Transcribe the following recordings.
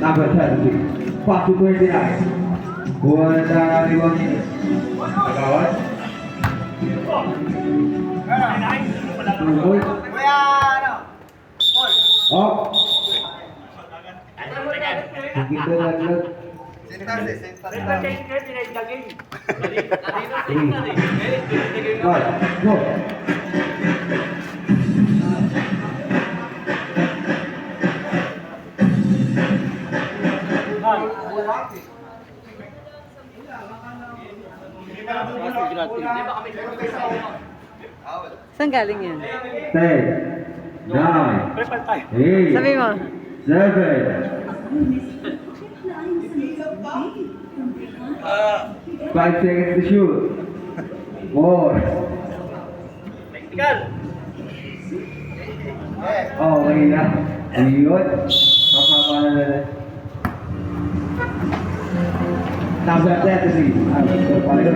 Number 30, 4-29. Buat dari wangi. Kawan. Oh. Begitu lagi. Go. Saan galing yan? 10, 9, 8, Sabi mo. 7, 5 seconds to shoot. 4. Oh, mahina. Ayun. Kapapa na na. Number 33. Ito pa rin.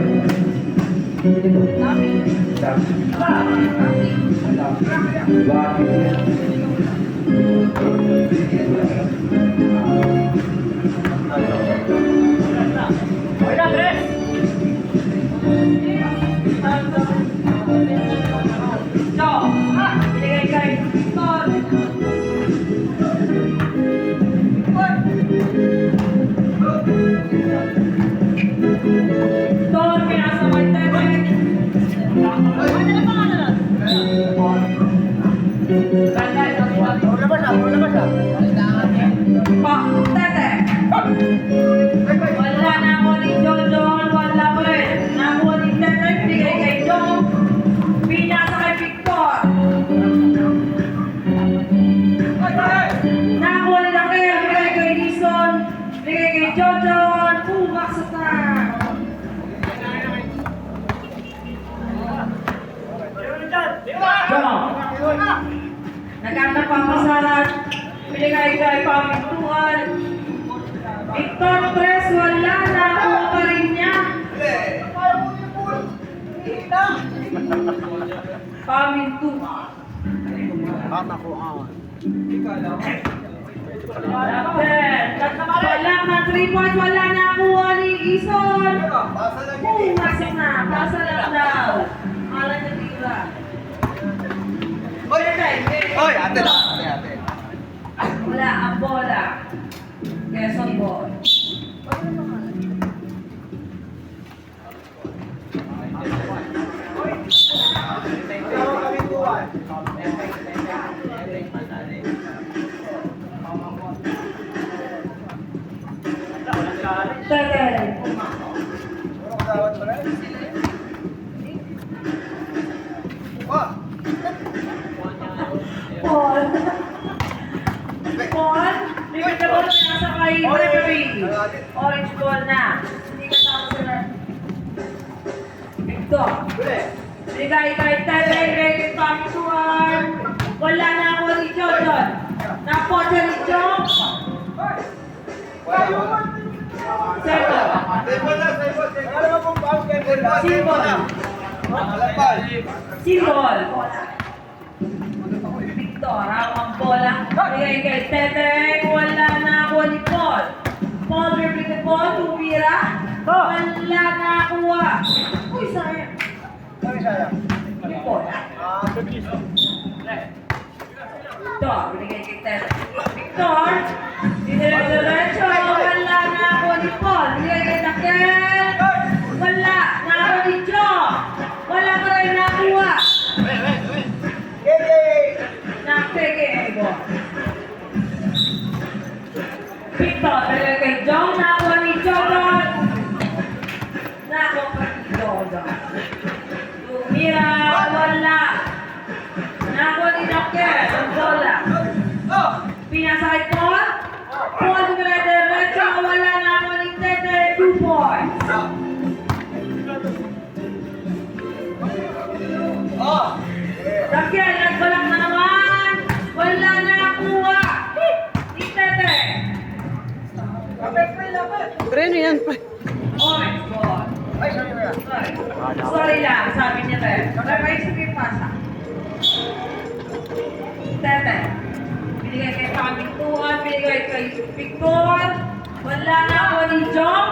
Wala na ako ni John John, wala pa rin. Nakuha ni Tete, bigay kay John. Pinasa kay Victor. Nakuha ni Raquel, bigay kay Lison. Bigay kay John John. Pumak sa tag. John. Nagkanta pa masalat. Binigay kay Pamintuan. Victor Tres, wala na. Kuha pa rin niya. Pamintuan. Wala na 3 points. Wala na kuha ni Ison. Masok na. Pasa lang daw. Alam na tira. Oy, ate lang, ate. Wala ang bola. Quezon ball. Tete. Paul. Paul, bigyan ka ball na nasa kay referee. Orange ball na. Hindi ka tama sila. Victor. Bigay kay Tete, bigay kay Pamintuan. Wala na ako ni Jordan. Napocha ni John. Second. Simbol. Victor, ang bola. Bigay kay Tete. Wala na ako ni Paul. Paul, dribbling the ball. Tumira. Wala na kuha. Uy, sayang. Yung bola. Victor, binigay kay Tete. Victor, dinire-diretso. Wala na ako ni Paul. Binigay kay Raquel. Wala na ako ni Joe. Wala pa rin nakuha. Nakpege-ego. Victor, binigay kay Joe. Nakuha ni Jordan. Nakuha pa ni Jordan. Tumira. Wala. Nakuha ni Raquel. Ang bola. Pinasa kay Paul. Paul, dire-diretso. Wala na ako ni Tete. 2 points. Raquel, nagbalak na naman. Wala na nakuha. Ni Tete. Preno yan. Orange ball. Sorry lang, sabi niya Tete. Pero may sabi pasa. Tete. Binigay kay Pamintuan, binigay kay Victor. Wala na ako ni Jong.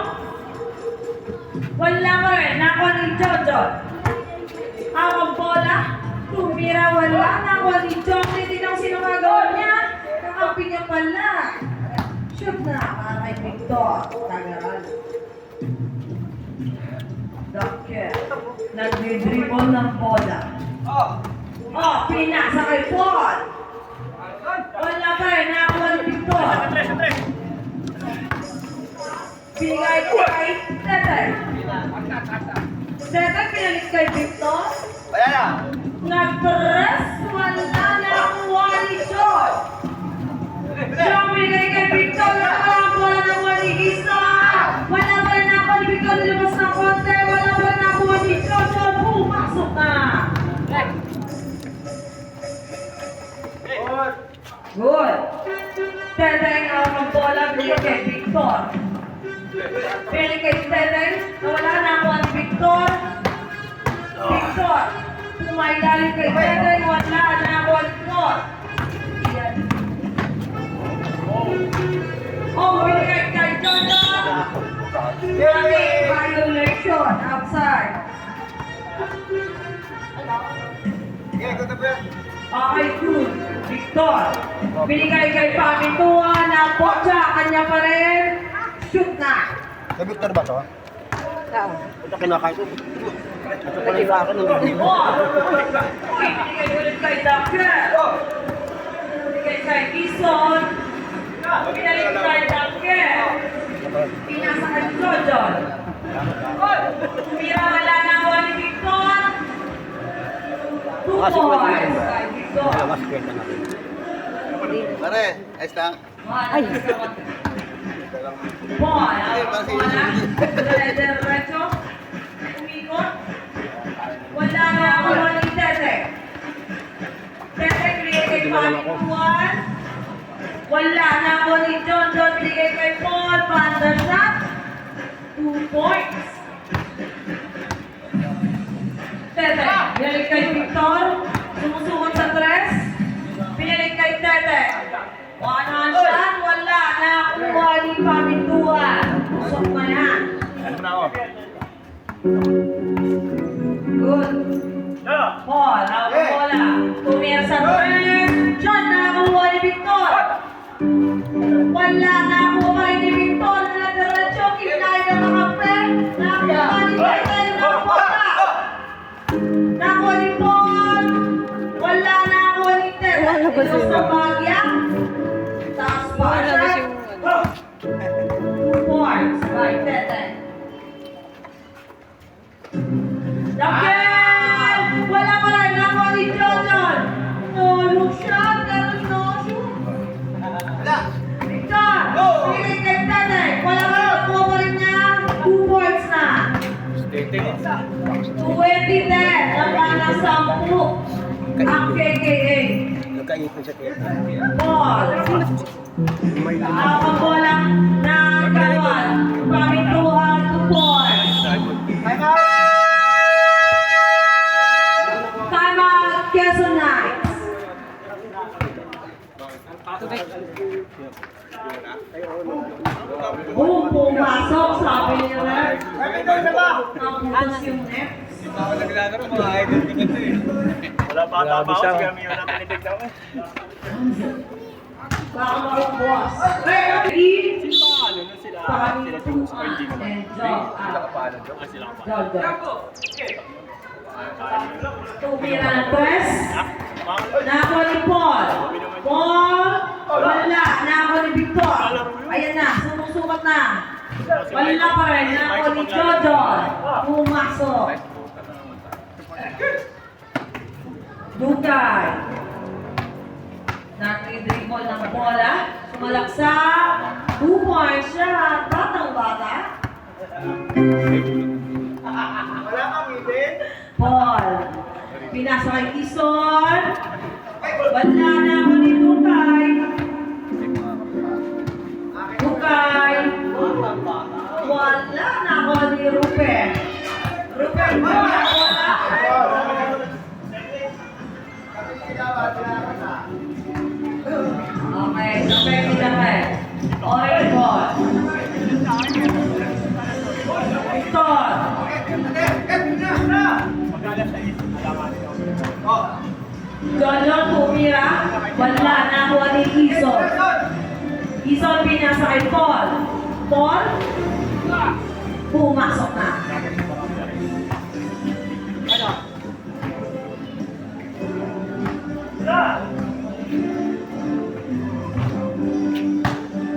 Wala ko rin, na ako ni Jojo. Ang bola, tumira, wala na ako ni Jong. Hindi na sino magawa niya. Kakampi niya pala. Shoot na, para kay Victor. Tagaran. Dakil. Nagdidribble ng bola. Oh, pinasa kay Paul. Wala pa rin, nakakuha ni Victor. Binigay ko kay Tete. Tete, pinalit kay Victor. Ayan na. Nag-press, wala nakakuha ni John. John, binigay kay Victor. Nakakuha ng wali isa. Wala pa rin nakakuha ni Victor. Nilabas ng konti. Wala pa rin nakakuha ni John. John, pumasok na. Good. Teteng ang bola binigay kay Victor. Binigay kay Teteng. Nawala na ako ang Victor. Victor. Pumailali kay Teteng. Wala na ako ang Victor. Oh, binigay kay Jojo. Violation. Outside. Okay, good na ba? Okay, good. Victor. Binigay kay Pamintuan na Pocha. Kanya pa rin. Shoot na. Kay Victor ba to? Saan? Ito kinakain ko. Ito pala yung akin. Oh! Binigay ulit kay Duncan. Binigay kay Kison. Binigay kay Duncan. Pinasa kay Jojo. Tumira wala na ako ni Victor. 2 points kay Victor. Pare, ayos lang. Ay. Ball. Bola. Diretso. Umikot. Wala na ako ni Tete. Tete, binigay kay Pamintuan. Wala na ako ni John. John, binigay kay Paul. Panda shot. 2 points. Tete, binalik kay Victor. Sumusukat sa 3. Binalik kay Tete. 1 shot. Wala na kuha ni Pamintuan. Usok na yan. Ano na ako? Good. Paul, out ng bola. Tumira sa 3. John, nakakuha ni Victor. Wala na kuha ni Victor. Nadiretso, kinay na makampe. Nakakuha ni Tete. Nakakuha. Nakuha ni Paul. Wala na kuha ni Tete. Wala ba siya? Ilos sa bagya. Taas pa Wala ba siya. siyang ano? 2 points by Tete. Duncan! Wala pa rin nakuha ni Jojon. No look shot, pero no shoot. Victor! Binigay kay Tete. Wala pa rin nakuha pa rin niya. 2 points na. 20 10. Naman na 10. Ang KKA. Nagkaipon sa tete. Ball. Ang bola na kawan. Pamintuan 2 points. Time out, Quezon Knights. Pumasok, sabi niya na. Naputas yung net. Wala pa tama ako, sige kami yung natinitig na ako. Baka makubuwas. Ready? Ano na sila? Pamintuan and jog out. Sila ka pa. Jojo. Tumira ng press. Nako ni Paul. Paul. Wala. Nako ni Victor. Ayan na. Sumusukat na. Wala pa rin. Nako ni Jojo. Pumasok. Dugay. Nagdi-dribble ng bola. Sumalaksak. 2 points siya. Batang-bata. Wala kang ngipin? Paul. Pinasa kay Kison. Wala na ako ni Dukay. Dukay. Wala na ako ni Rupen. Rupen, wala. Okay. Effective naman. Orange ball. Victor. Jojo tumira. Wala. Nakuha ni Ison. Ison pinasa kay Paul. Paul. Pumasok na.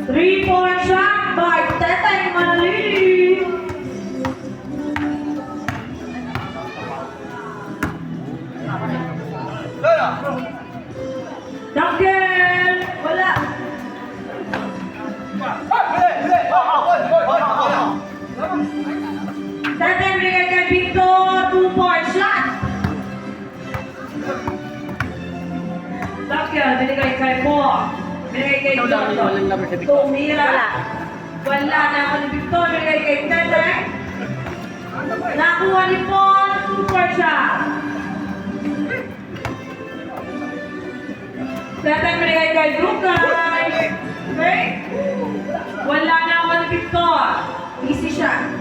Three-point shot by Teteng Manalili. Duncan! Wala. Teteng bigay kay Victor. 2-point shot. Duncan binigay kay Paul. Binigay kay Jojo. Tumira. Wala na ako ni Victor. Binigay kay Teteng. Nakuha ni Paul. 2-point shot. Teteng binigay kay Drukay. Okay? Wala na ako ni Victor. Easy shot.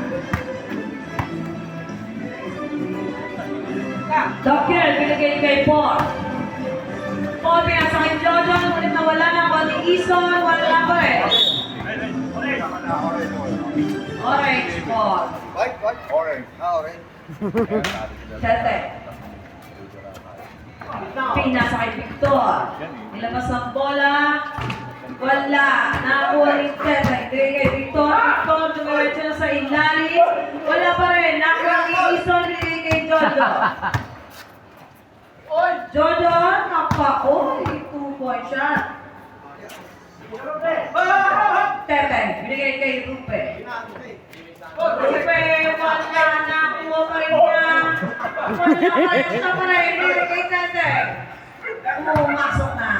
Duncan binigay kay Paul. Paul pinasa kay Jojo. Ngunit nawala na ako ni Ison. Wala pa rin. Orange Paul. White, orange. Orange. Teteng. Pinasa kay Victor. Nilabas ang bola. Wala. Nakuha ni Teteng. Bigay kay Victor. Victor, dumiretso na sa ilalim. Wala pa rin. Nakuha ni Ison. Bigay kay Jojo. Jojo, napako. 2-point shot. Teteng. Binigay kay Rupe. Rupe, wala. Nakuha pa rin niya. Wala. Ayos na pa rin. Binigay kay Teteng. Pumasok na.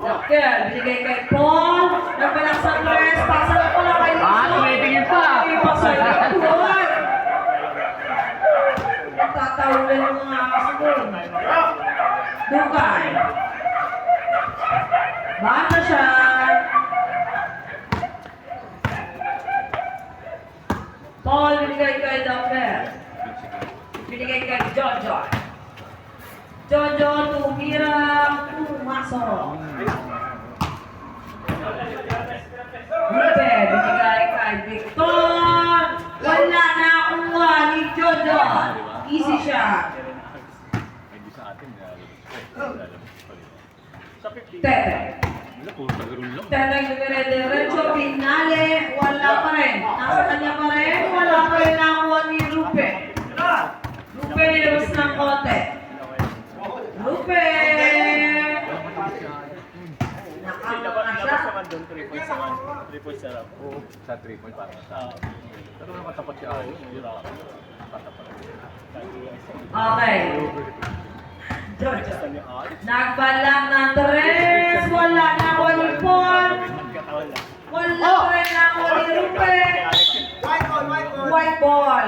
Okay, binigay kay Paul. Nagbalak sa press. Pasa na pala kay Ison. tumitingin pa. Pasa na pala. Tatawulan ng mga kasabon. Dukay. Bata siya. Paul, binigay kay Duncan. Binigay kay Jojo. Jojo, tumira. Pumasok. Rupe, binigay kay Victor. Wala na kuha ni Jojo. Easy shot. Teteng. Teteng dumire-diretso, pinali. Wala pa rin. Nasa kanya pa rin. Wala pa rin nakuha ni Rupe. Rupe nilabas ng kote. Rupe! Nakakawa na siya. 3 points na lang. Sa 3 point parang. Pero nakatapat siya. Okay. Jojo. Nagbalak ng tres. Wala na ako ni Paul. Wala pa rin na ako ni Rupe. White ball.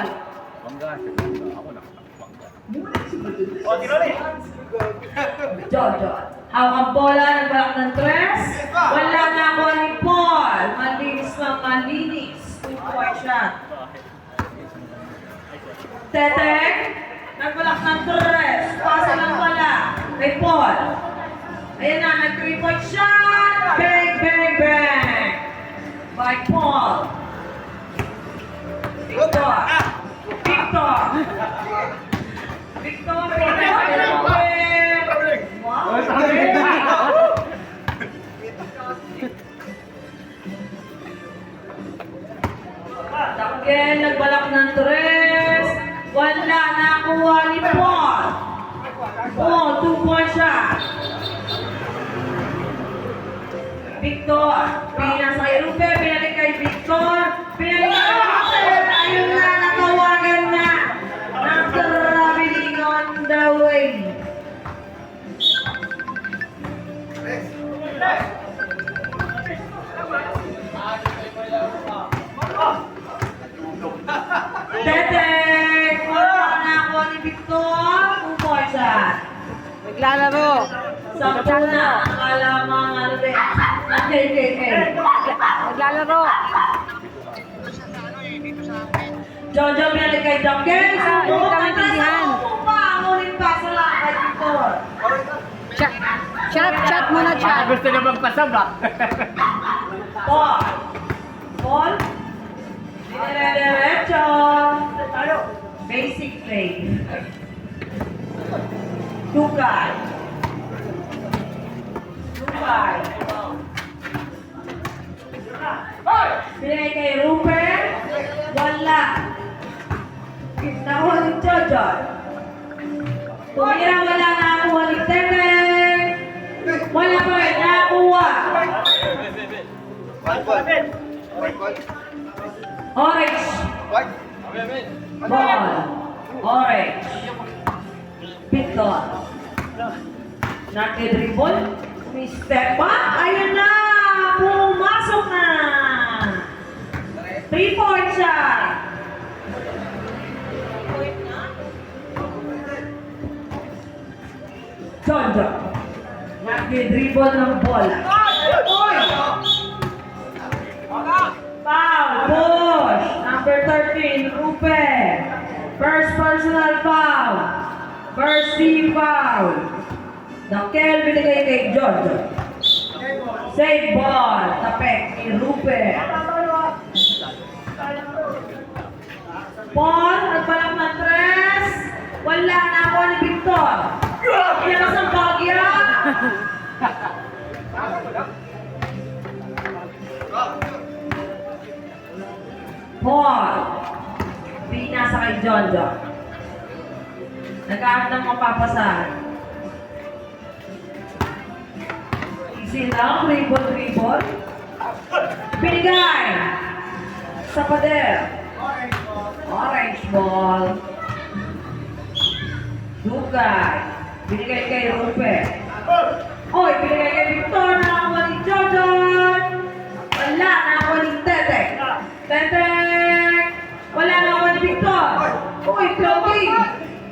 Bangga siya. Ako nakatakbangga. Jojo. Hawak ang bola. Nagbalak ng tres. Wala na ako ni Paul. Malinis na malinis. 2-point shot. Teteng. Nagbalak ng tres. Pasa lang pala. Kay Paul. Ayan na, nag-3-point shot. Bang, bang, bang. By Paul. Victor. Victor. Victor. Wow. Duncan, nagbalak ng tres. Wala nakuha ni Paul. Paul, 2-point shot. Victor, pinasa kay Rupe, pinalik kay Victor, pinalik kay Rupe. Ayun na, natawagan na. Ng traveling on the way. Teteng, wala na ako ni Victor. Naglalaro. Sampo na ang alamang ano din. Ng KKK. Naglalaro. Jojo pinalik kay Duncan. Hindi ka maintindihan. Ngunit pa sa lakay dito. Chat muna, chat. Gusto niya magpasab ah. Ball. Ball. Dire-diretso. Basic play. Dugay. Dugay. Pinay kay Rupert. Wala. Nakuha ni Jojo. Tumira, wala na nakuha ni Tete. Wala pa rin nakuha. White. Orange. White. Ball. Orange. Victor. Nag-dribble. Step back. Ayun na. Pumasok na. 3-point shot. Jojo. Nag-dribble ng bola. Oy! Foul. Push. Number 13. Rupe. First personal foul. First team foul. Dakel binigay kay Jojo. Save ball. Tapek ni Rupe. Paul, nagbalak ng tres. Wala na ako ni Victor. Yan ang bagya. Paul. Pinasa kay Jojo. Nagkaroon ng mapapasahan. Easy lang, dribble. Binigay. Sa pader. Orange ball. Dugay. Binigay kay Rupe. Oy, binigay kay Victor. Nakakuha ni Jojo. Wala, nakakuha ni Tete. Tete. Wala, nakakuha ni Victor. Oy, floating.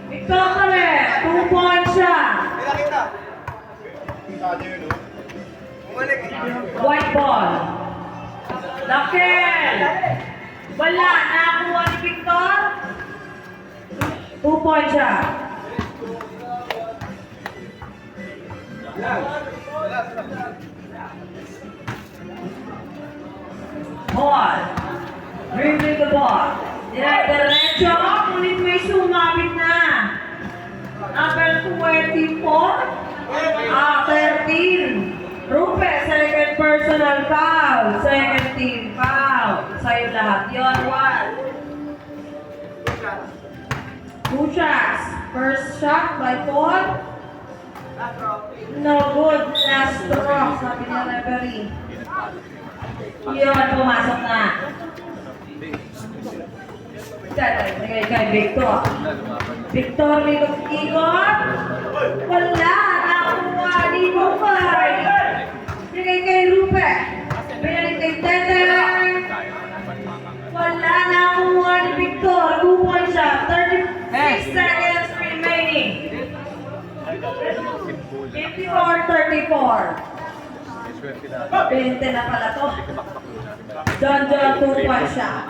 Victor ka rin. 2-point siya. Kita. Kita yun, no? Bumalik. White ball. Dakel. Wala, nakakuha ni Victor. 2-point siya. Ball. Dribbling the ball. Dire-diretso. Ngunit may sumabit na. Number 24. 13. Rupe, second personal foul. Second team foul. Sa'yo lahat yun. 1. 2 shots. First shot by Paul. No good. Last draw. Sabi ni referee. Yun, pumasok na. Bigay kay Victor. Victor, ikot. Wala. Nakuha ni Rupert. Bigay kay Rupert. Bigay kay Tete. Wala. Nakuha ni Victor. 2-point shot. 36 seconds remaining. 54-34. 20 na pala to. John, 2-point shot.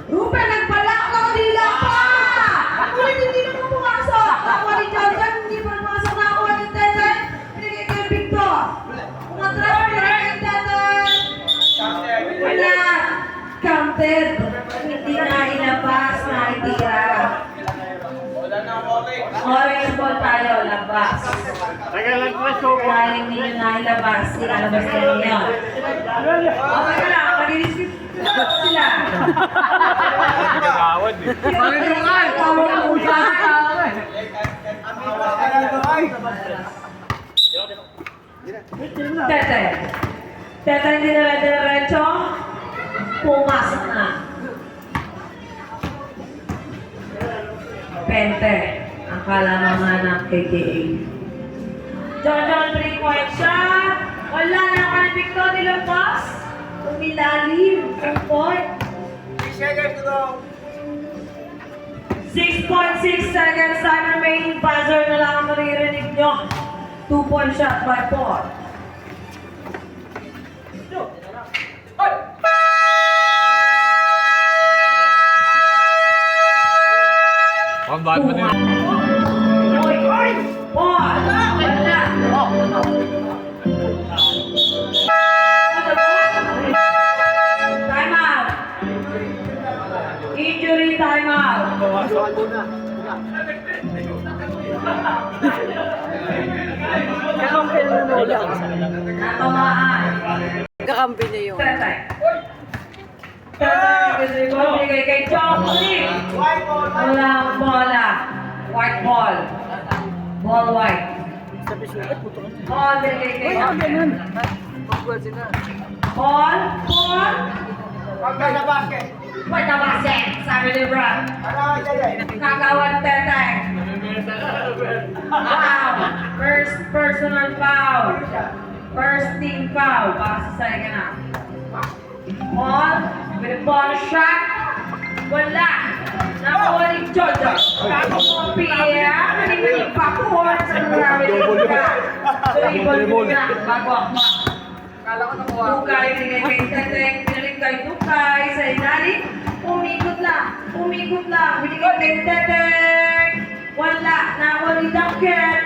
Rupe, nagbalak ng dila pa! Ulit, hindi naman pumasok! Nakuha ni John, hindi pa pumasok. Nakuha ni Tete. Pinigay kay Victor. Umatras, pinigay kay Tete. Wala. Counted. Hindi na ilabas na itira. Orange ball tayo, labas. Kaya hindi nyo na ilabas. Ilalabas kayo yun. Okay na lang, mag-i-discuss sila. Tete. Tete hindi na diretso. Pumasok na. 20. Ang kalamangan ng KKA. Jojo, 3-point shot. Wala na ka ni Victor nilabas. Umilalim. 2 point. 3 seconds to go. 6.6 seconds time remaining. Buzzer na lang ang maririnig nyo. 2-point shot by Paul. Pambad mo din. Paul! Wala! Time out! Injury time out! Kakampi na nulang. Natamaan. Kakampi niya yun. Tetay. Tetay, kasi mo bigay kay Chomsy. Walang bola. White ball. Ball white. Ball bigay kay Chomsy. Ball. Ball. Pagka na basket. Wait na basket. Sabi ni Brad. Ano dyan? Kagawan Tetay. Foul. First personal foul. First team foul. Para sa second half. Ball. With ball shot. Wala. Nakuha ni Jojo. Kakopia. Kanina pa-court. Ang grabe ni ka. Dribble na. Bago akma. Dukay. Binigay kay Teteng. Binigay kay Dukay. Sa ilalim. Umikot lang. Umikot lang. Binigay kay Teteng. Wala. Nakuha ni Duncan.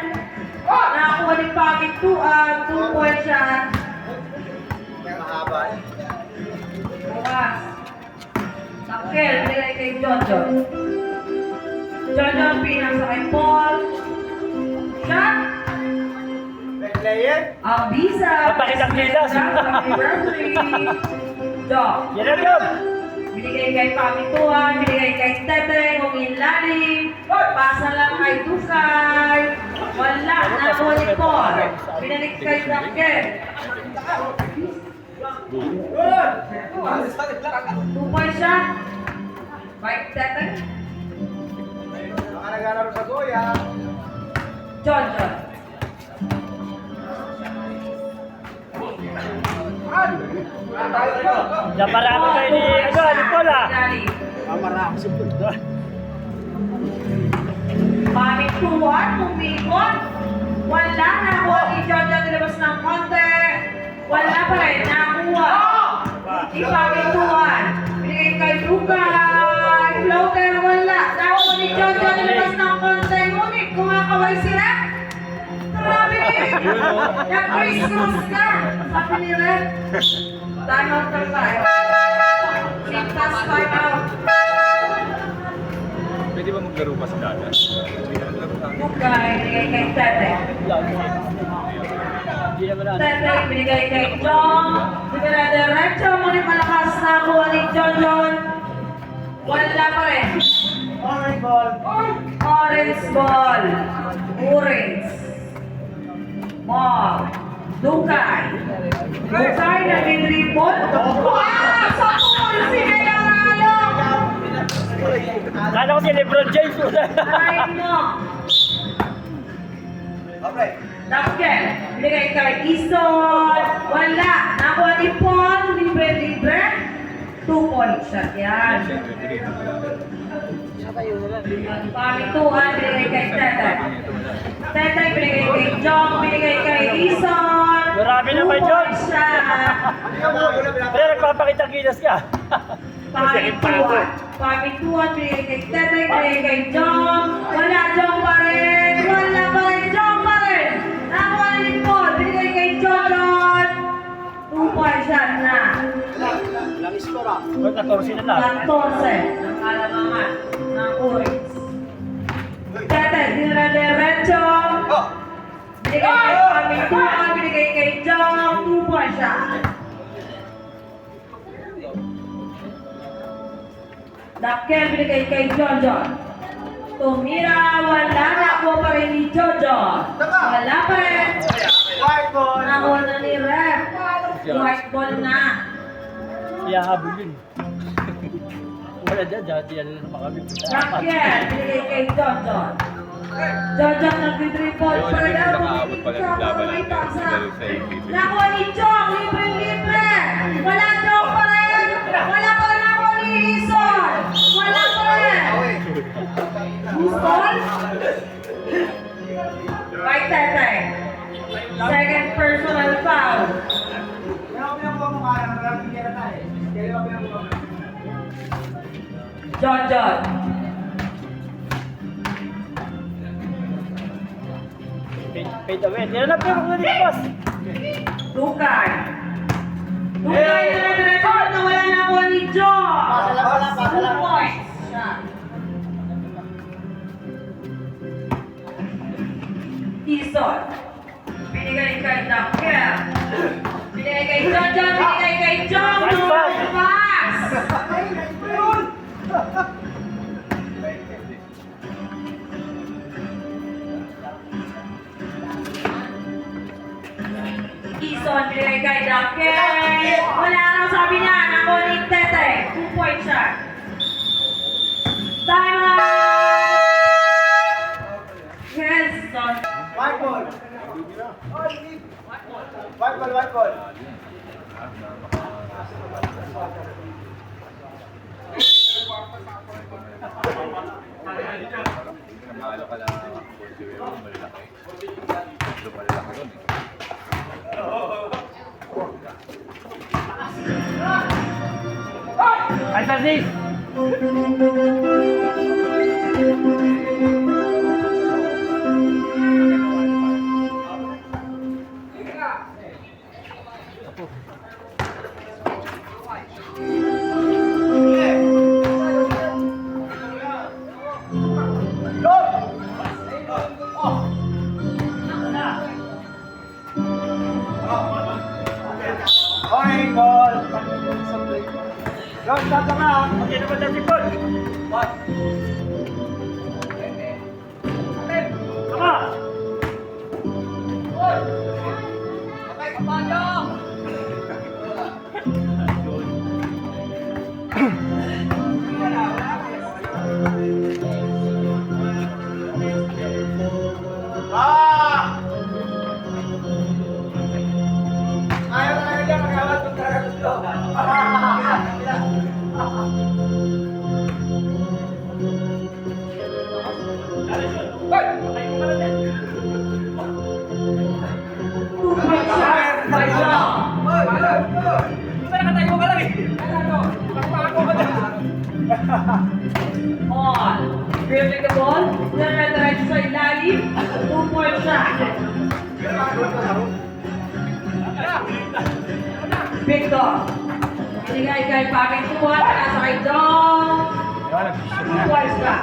Nakuha ni Pamit 2-point shot. Mahaba. Bukas. Duncan. Binigay kay Jojo. Jojo pinasa kay Paul. Shot. Red player. Ang bisa. Napakitang kilas. Dog. Yan na yun! Binigay kay Pamituan, binigay kay Teteng, umilalim. Pasa lang kay Dukay. Wala, nakuha ni Paul. Binalik kay Duncan. 2-point shot. By Teteng. Mga naglalaro sa Goya. Jojo. Naparami kayo ni, ni Paula. Pamituan, umikot. Wala, nakuha ni Jojo nilabas ng konti. Wala pa rin, nakuha. Ni Pamituan. Binigay kay Dukay. Floater, wala. Nakuha ni Jojo nilabas ng konti. Ngunit, kumakaway sila. Grabe eh. Nag-Christmas ka. Sabi ni Red. Time out na tayo. Sintas time out. Pwede ba maglaro pa sa dada? Dukay, binigay kay Teteng. Teteng, binigay kay John. Diretso mo rin malakas na kuha ni John John. Wala pa rin. Orange ball. Orange ball. Orange. Ball. Dukay. Dukay nag-dribble. Wow! Sa pool sila yung alok. Kala ko si Lebron James. Time mo. Okay. Duncan, binigay kay Ison. Wala. Nakuha ni Paul. Libre-libre. 2-point shot yan. Pamituan, binigay kay Teteng. Teteng, binigay kay Jong. Binigay kay Ison. Marami naman, John. 2-point shot. Pero nagpapakita kilas ka. Pamituan. Pamituan, binigay kay Teteng. Binigay kay Jong. Wala, Jong pa rin. Wala pa rin, Jong pa rin. Nakuha ni Paul. Binigay kay John. 2-point shot na. Lang score ah. 14 na lang. 14 ng kalamangan ng Orange. Teteng, diretso. Oh. Binigay kay Pamituan. Binigay kay Jong. 2-point shot. Duncan, binigay kay Jojo. Tumira, wala. Nakuha pa rin ni Jojo. Wala pa rin. White ball. Nakuha na ni Rep. White ball na. Kaya habol yun. Wala dyan, dyan na makamit. Duncan, binigay kay Jojo. Jojo nag-dribble pa rin. Nakaabot pala ng laban natin. Nakuha ni Jong, libre-libre. Wala Jong pa rin. Wala pa rin nakuha ni Ison. Wala pa rin. John. Fade away. Tira na pero kung nalipas. Dukay na nag-record na wala na ako ni John. Pasa lang. 2 points. Siya. Ison. Binigay kay Dakel. Binigay kay John. Binigay kay John. Nice pass. Pass. Ison, binigay kay Dakel. Wala raw sabi niya. Ako ni Tete. 2 points siya. Time out! Yes, son. White ball. White ball. Namalo ka lang ng Bolsewero, malalaki. Malalaki doon eh. Ay, Sarsis! Orange ball. Go, stop ka nga. Okay naman na si Paul. Tama! Ah! Ayaw na lang yan, magkawat kung talaga gusto. On. Dribbling the ball. Diretso sa ilalim. 2 points siya. Victor. Binigay kay Pagin Tuwan. Nasa kay Dong. 2 points siya.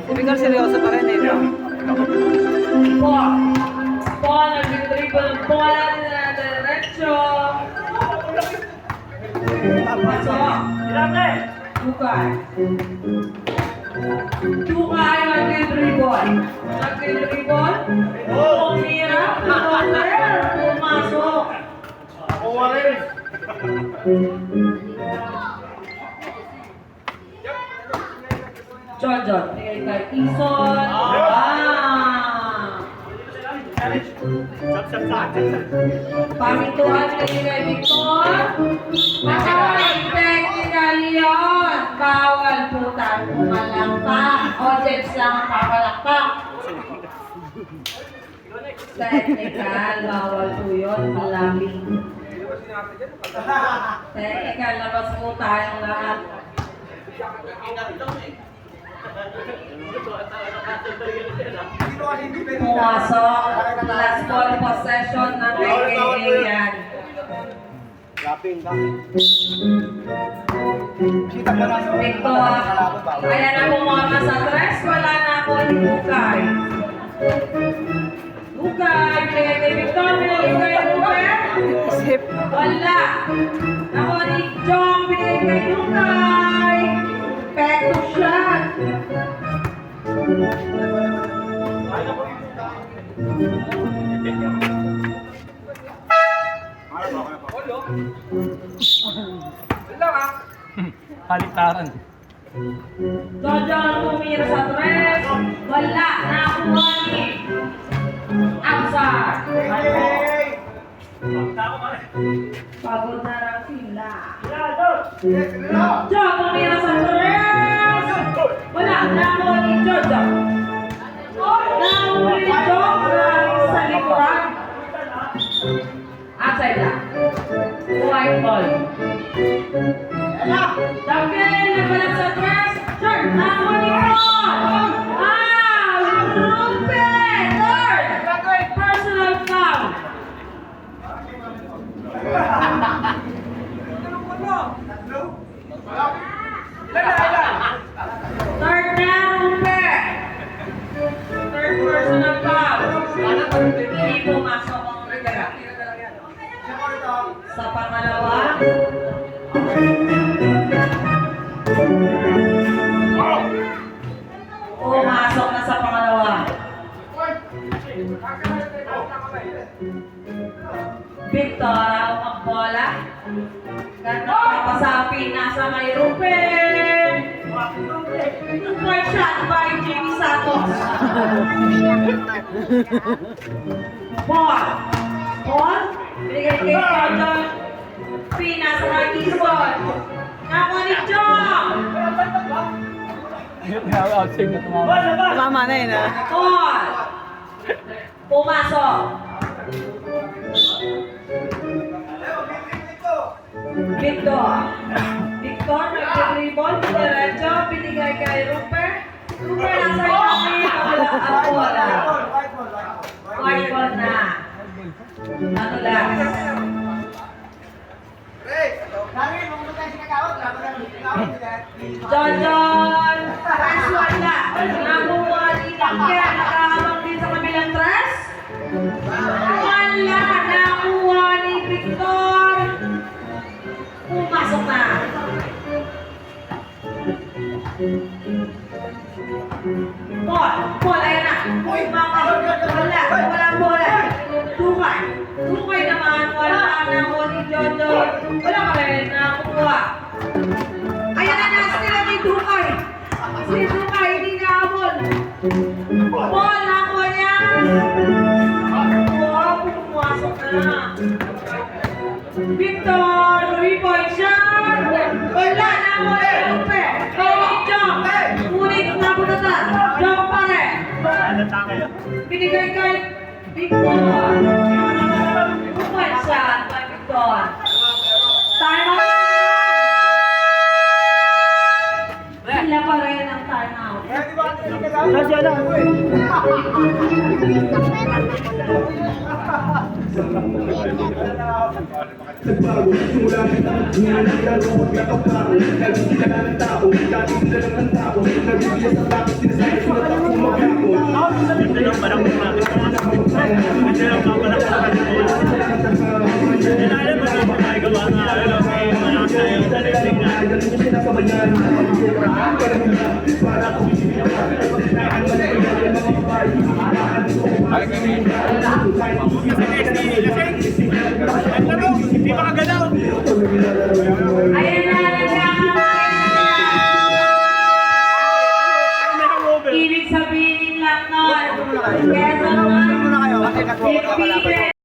Victor, seryoso pa rin eh, no? Paul, nag-dribble ng bola na diretso. Pasok. Tukay. Tukay nag-dribble. Tumira. Pumasok. John. Bigay kay Ison. Pamituan bigay kay Victor. Ay, technical yun. Bawal po tayo pumalakpak. Audience lang ang papalakpak. Technical, bawal po yun. Malamig. Technical, labas po tayong lahat. Pumasok. Last ball possession ng KKA yan. Victor. Ayan na pumama sa tres. Wala na ako ni Bukay. Bukay. Binigay kay Victor. Binigay kay Ruben. Isip. Wala. Ako ni Jong. Binigay kay Bukay. Perfecto shot. Paliktaran. Jojo tumira sa tres. Wala. Nakuha ni. Outside. Pagod na lang sila. Jojo tumira sa tres. Wala. Nakuha ni Jojo. Nakuha ni Jojo. Sa likuran. Outside lang. White ball. Pumasok na sa pangalawa. Victor, ang magbola. Ganda pa sa nasa may Rupen. Good shot by Jimmy Santos. Ball. Binigay kay Jordan. Pinas sa may Quezon. Nakuha ni Jong. Outside na tumama. Tama na yun ah. Ball. Pumasok. Victor, nag-dribble, diretso, binigay kay Ruper. Ruper nasa ilalim, wala ang bola. White ball na. Ano lang? John! Tres wala. Nakuha ni Nakia, nakahabang din sa kabilang tres. Wala, nakuha ni Victor. Pumasok na. Ball, ayan na. Wala bola. Tukay naman, wala na ako ni Jojo. Wala pa rin nakuha. Ayan na, sila ni Tukay. Si Tukay, hindi naabol. Ball, nakuha niya. Pumasok na. Victor, 3-point shot! Wala na mo na Lupe! Kaya Jong! Ngunit napunta na! Jong pa rin! Binigay kay Victor! 2-point shot by Victor! Time out! Sila pa rin ang time out. Nasya na. Nagbago, simula kita, hinanagalo, magkakabago, nagkikita na ng tao, dati sila lang ng tao, nagbibiya sa tao, sinasabi sila tako magkako. Ito lang parang natin ito lang parang sa kanila. Alam mo na magagawa nga, may malakas na yung dating na. Ganun yung sinasabayan, para nila, para kung Ay, kami. Hindi makagana.